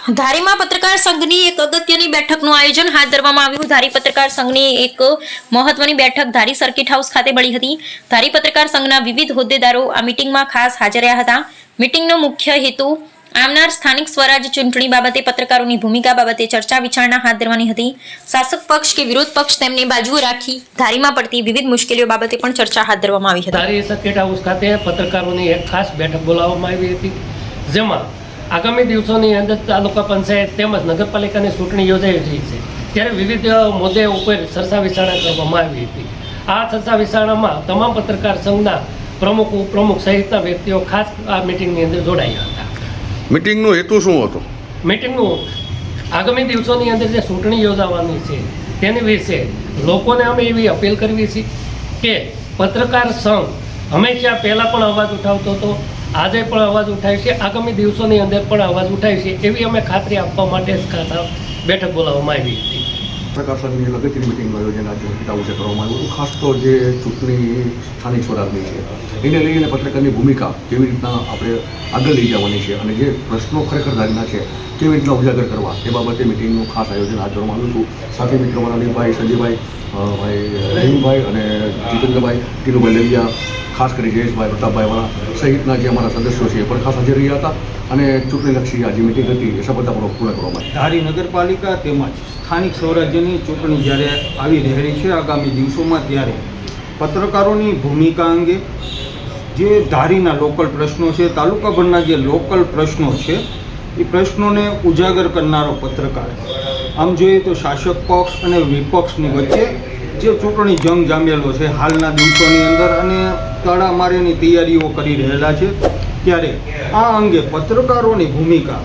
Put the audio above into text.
ધારીમાં પત્રકાર સંઘની એક અગત્યની બેઠકનું આયોજન હાથ ધરવામાં આવ્યું। ધારી પત્રકાર સંઘની એક મહત્વની બેઠક ધારી સર્કિટ હાઉસ ખાતે મળી હતી। ધારી પત્રકાર સંઘના વિવિધ હોદ્દેદારો આ મીટિંગમાં ખાસ હાજર રહ્યા હતા। મીટિંગનો મુખ્ય હેતુ આવનાર સ્થાનિક સ્વરાજ ચૂંટણી બાબતે પત્રકારોની ભૂમિકા બાબતે ચર્ચા વિચારણા હાથ ધરવાની હતી। શાસક પક્ષ કે વિરોધ પક્ષ તેમને બાજુએ રાખી ધારીમાં પડતી વિવિધ મુશ્કેલીઓ બાબતે પણ ચર્ચા હાથ ધરવામાં આવી હતી। ધારી સર્કિટ હાઉસ ખાતે પત્રકારોની એક ખાસ બેઠક બોલાવવામાં આવી હતી, જેમાં આગામી દિવસોની અંદર તાલુકા પંચાયત તેમજ નગરપાલિકાની ચૂંટણી યોજાઈ રહી છે, ત્યારે વિવિધ મુદ્દે ઉપર ચર્ચા વિચારણા કરવામાં આવી હતી। આ ચર્ચા વિચારણામાં તમામ પત્રકાર સંઘના પ્રમુખ ઉપપ્રમુખ સહિતના વ્યક્તિઓ ખાસ આ મિટિંગની અંદર જોડાયા હતા। મીટિંગનો હેતુ શું હતો? મિટિંગનું આગામી દિવસોની અંદર જે ચૂંટણી યોજાવાની છે તેની વિશે લોકોને અમે એવી અપીલ કરવી છે કે પત્રકાર સંઘ હંમેશા પહેલાં પણ અવાજ ઉઠાવતો હતો, આજે પણ અવાજ ઉઠાવી છે, આગામી દિવસોની અંદર પણ અવાજ ઉઠાવી છે, એવી અમે ખાતરી આપવા માટે જ ખાસ બેઠક બોલાવવામાં આવી હતી। પત્રકાર સંઘની અગત્યની મિટિંગનું આયોજન આજે સર્કિટ હાઉસે કરવામાં આવ્યું હતું। ખાસ તો જે ચૂંટણી સ્થાનિક સ્વરાજની છે એને લઈને પત્રકારની ભૂમિકા કેવી રીતના આપણે આગળ લઈ જવાની છે અને જે પ્રશ્નો ખરેખર ધારીના છે કેવી રીતના ઉજાગર કરવા એ બાબતે મિટિંગનું ખાસ આયોજન હાથ ધરવામાં આવ્યું હતું। સાથે મિત્રો મારા અનિલભાઈ, સંજયભાઈ, ભાઈ રહીમભાઈ અને જીતેન્દ્રભાઈ, ટીનુભાઈ લલિયા, ખાસ કરી જયેશભાઈ, પ્રતાપભાઈ વાળા સહિતના જે અમારા સદસ્યો છે એ પણ ખાસ હાજર રહ્યા હતા અને ચૂંટણીલક્ષી આ જે મિટિંગ હતી એ સફળતાપૂર્વક પૂર્ણ કરવામાં આવી। ધારી નગરપાલિકા તેમજ સ્થાનિક સ્વરાજ્યની ચૂંટણી જ્યારે આવી રહેલી છે આગામી દિવસોમાં, ત્યારે પત્રકારોની ભૂમિકા અંગે જે ધારીના લોકલ પ્રશ્નો છે, તાલુકાભરના જે લોકલ પ્રશ્નો છે એ પ્રશ્નોને ઉજાગર કરનારો પત્રકાર, આમ જોઈએ તો શાસક પક્ષ અને વિપક્ષની વચ્ચે જે ચૂંટણી જંગ જામેલો છે હાલના દિવસોની અંદર અને તડામારીની તૈયારીઓ કરી રહેલા છે, ત્યારે આ અંગે પત્રકારોની ભૂમિકા